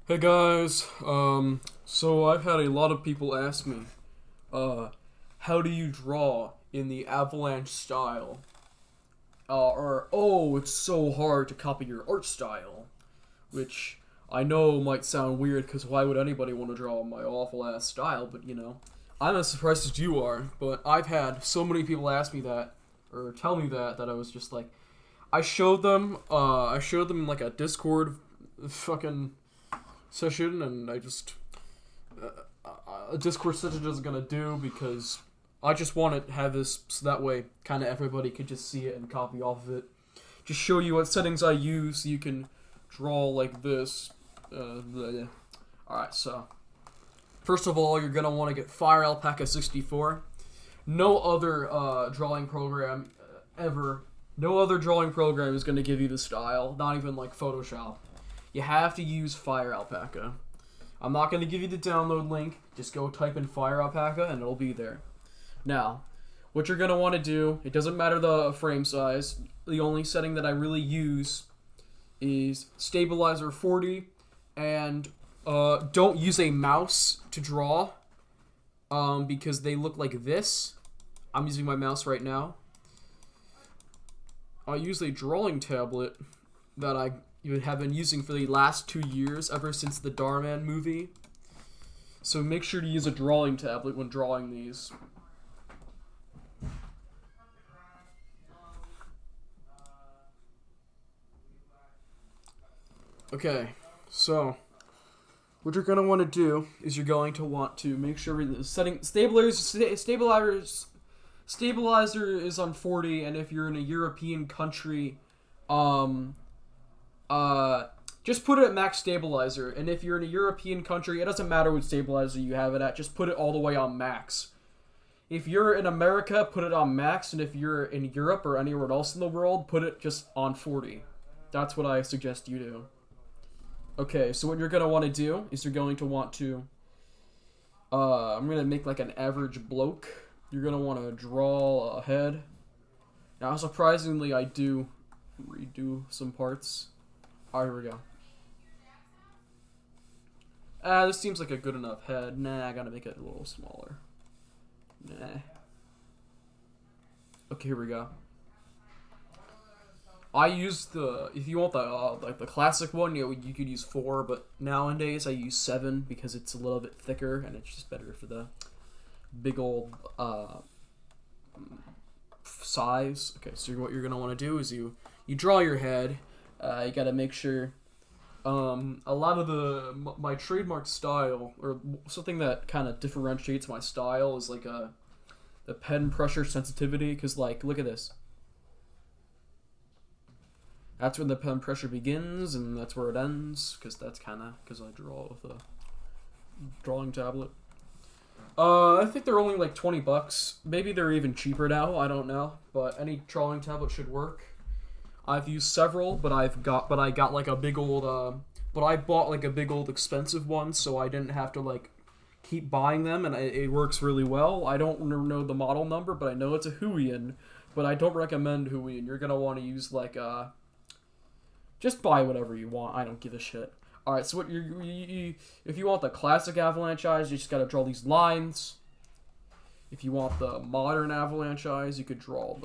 Hey guys, so I've had a lot of people ask me, how do you draw in the Avalanche style? Oh, it's so hard to copy your art style, which I know might sound weird because why would anybody want to draw my awful ass style, but I'm as surprised as you are, but I've had so many people ask me that, or tell me that I was just like, I showed them like a Discord fucking session, and a Discord session isn't gonna do because I just want to have this so that way kind of everybody could just see it and copy off of it. Just show you what settings I use so you can draw like this. Alright, so first of all, you're gonna want to get Fire Alpaca 64. No other drawing program ever. No other drawing program is gonna give you the style. Not even like Photoshop. You have to use Fire Alpaca. I'm not going to give you the download link. Just go type in Fire Alpaca and it'll be there. Now, what you're going to want to do, it doesn't matter the frame size. The only setting that I really use is Stabilizer 40. And don't use a mouse to draw because they look like this. I'm using my mouse right now. I use a drawing tablet that I have been using for the last 2 years, ever since the Darman movie. So make sure to use a drawing tablet when drawing these. Okay, so what you're going to want to do is you're going to want to make sure the stabilizer is on 40, and if you're in a European country, just put it at max stabilizer. And if you're in a European country, it doesn't matter what stabilizer you have it at. Just put it all the way on max. If you're in America, put it on max. And if you're in Europe or anywhere else in the world, put it just on 40. That's what I suggest you do. Okay, so what you're going to want to do is you're going to want to... I'm going to make like an average bloke. You're going to want to draw a head. Now, surprisingly, I do redo some parts. Alright, here we go. This seems like a good enough head. Nah, I gotta make it a little smaller. Nah. Okay, here we go. I use if you want the like the classic one, you could use 4, but nowadays I use 7 because it's a little bit thicker and it's just better for the big old size. Okay, so what you're gonna want to do is you draw your head. You gotta make sure. A lot of my trademark style, or something that kind of differentiates my style, is like the pen pressure sensitivity. Cause like, look at this. That's when the pen pressure begins, and that's where it ends. Cause that's kind of because I draw with a drawing tablet. I think they're only like $20. Maybe they're even cheaper now. I don't know, but any drawing tablet should work. I've used several, but I got like a big old but I bought like a big old expensive one, so I didn't have to like keep buying them, and it works really well. I don't know the model number, but I know it's a Huion, but I don't recommend Huion. You're gonna want to use like just buy whatever you want. I don't give a shit. All right, so what if you want the classic Avalanche eyes, you just gotta draw these lines. If you want the modern Avalanche eyes, you could draw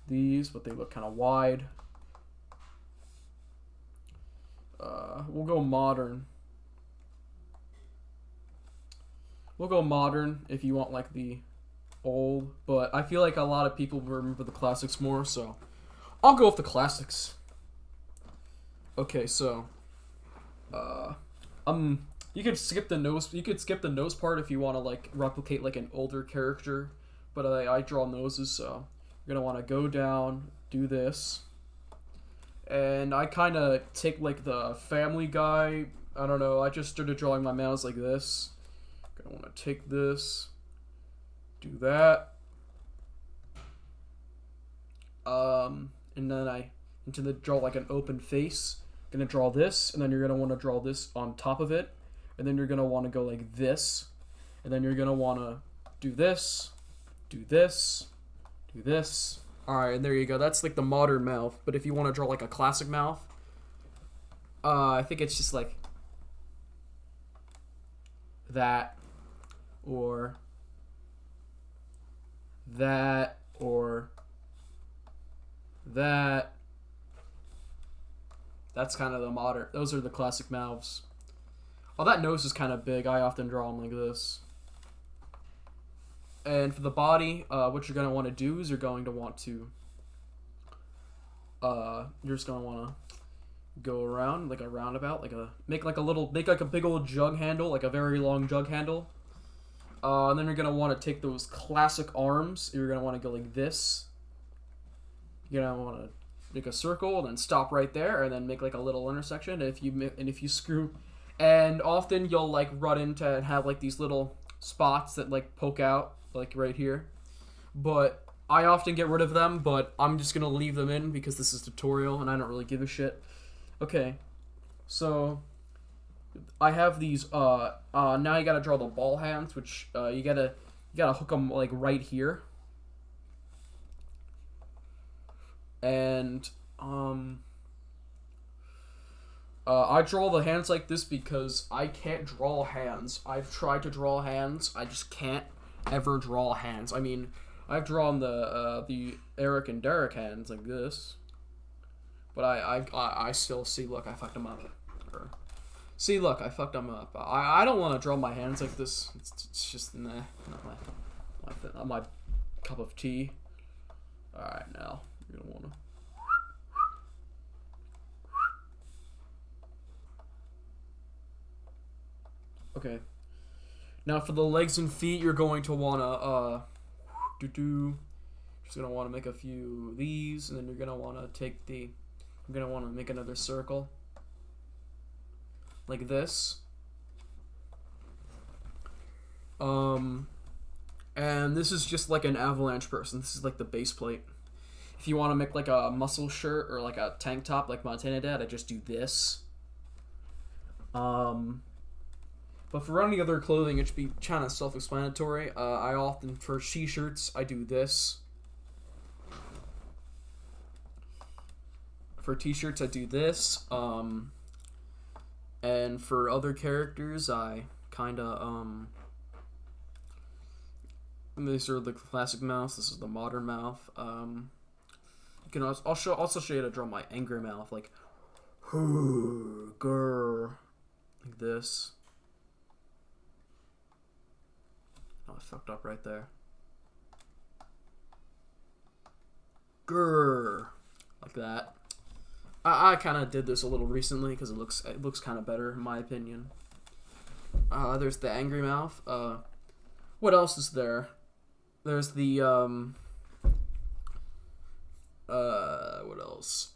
these, but they look kind of wide. We'll go modern. We'll go modern if you want like the old, but I feel like a lot of people remember the classics more, so I'll go with the classics. Okay, so you could skip the nose. You could skip the nose part if you want to like replicate like an older character, but I draw noses, so you're gonna want to go down, do this, and I kind of take like the Family Guy. I don't know. I just started drawing my mouths like this. Gonna want to take this, do that, and then I draw like an open face. Gonna draw this, and then you're gonna want to draw this on top of it, and then you're gonna want to go like this, and then you're gonna want to do this, do this, do this. Alright, and there you go. That's like the modern mouth. But if you want to draw like a classic mouth, I think it's just like that, or that, or that. That's kind of the modern. Those are the classic mouths. Oh, that nose is kind of big. I often draw them like this. And for the body, what you're going to want to do is you're going to want to... you're just going to want to go around like a roundabout, make like a big old jug handle, like a very long jug handle. And then you're going to want to take those classic arms. You're going to want to go like this. You're going to want to make a circle and then stop right there and then make like a little intersection. And if you screw... And often you'll like run into and have like these little spots that like poke out like right here. But I often get rid of them, but I'm just gonna leave them in because this is a tutorial and I don't really give a shit. Okay, so I have these. Now you gotta draw the ball hands, which you gotta hook them like right here. And I draw the hands like this because I can't draw hands. I've tried to draw hands. I just can't ever draw hands. I mean, I've drawn the Eric and Derek hands like this. But I still see, look, I fucked them up. See, look, I fucked them up. I don't want to draw my hands like this. It's just, nah, not my cup of tea. Alright, now, you're going to want to... Okay. Now for the legs and feet, you're going to want to, just going to want to make a few of these, and then you're going to want to you're going to want to make another circle. Like this. And this is just like an Avalanche person. This is like the base plate. If you want to make like a muscle shirt or like a tank top like Montana Dad, I just do this. But for any other clothing, it should be kind of self-explanatory. I often, for t-shirts, I do this. For t-shirts, I do this. And for other characters, I kind of, these are the classic mouths. This is the modern mouth. You can also show you how to draw my angry mouth, like, grr, like this. Oh, I fucked up right there. Grrr, like that. I kind of did this a little recently because it looks kind of better in my opinion. There's the angry mouth. What else is there? There's the what else?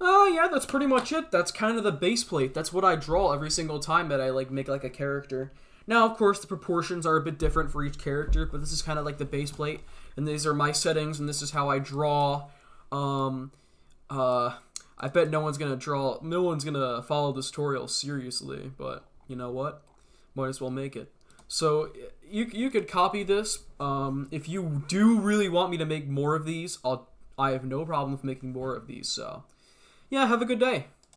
Oh yeah, that's pretty much it. That's kind of the base plate. That's what I draw every single time that I like make like a character. Now, of course, the proportions are a bit different for each character, but this is kind of like the base plate, and these are my settings, and this is how I draw. I bet no one's gonna follow this tutorial seriously, but you know what? Might as well make it. So you could copy this. If you do really want me to make more of these, I have no problem with making more of these. So yeah, have a good day.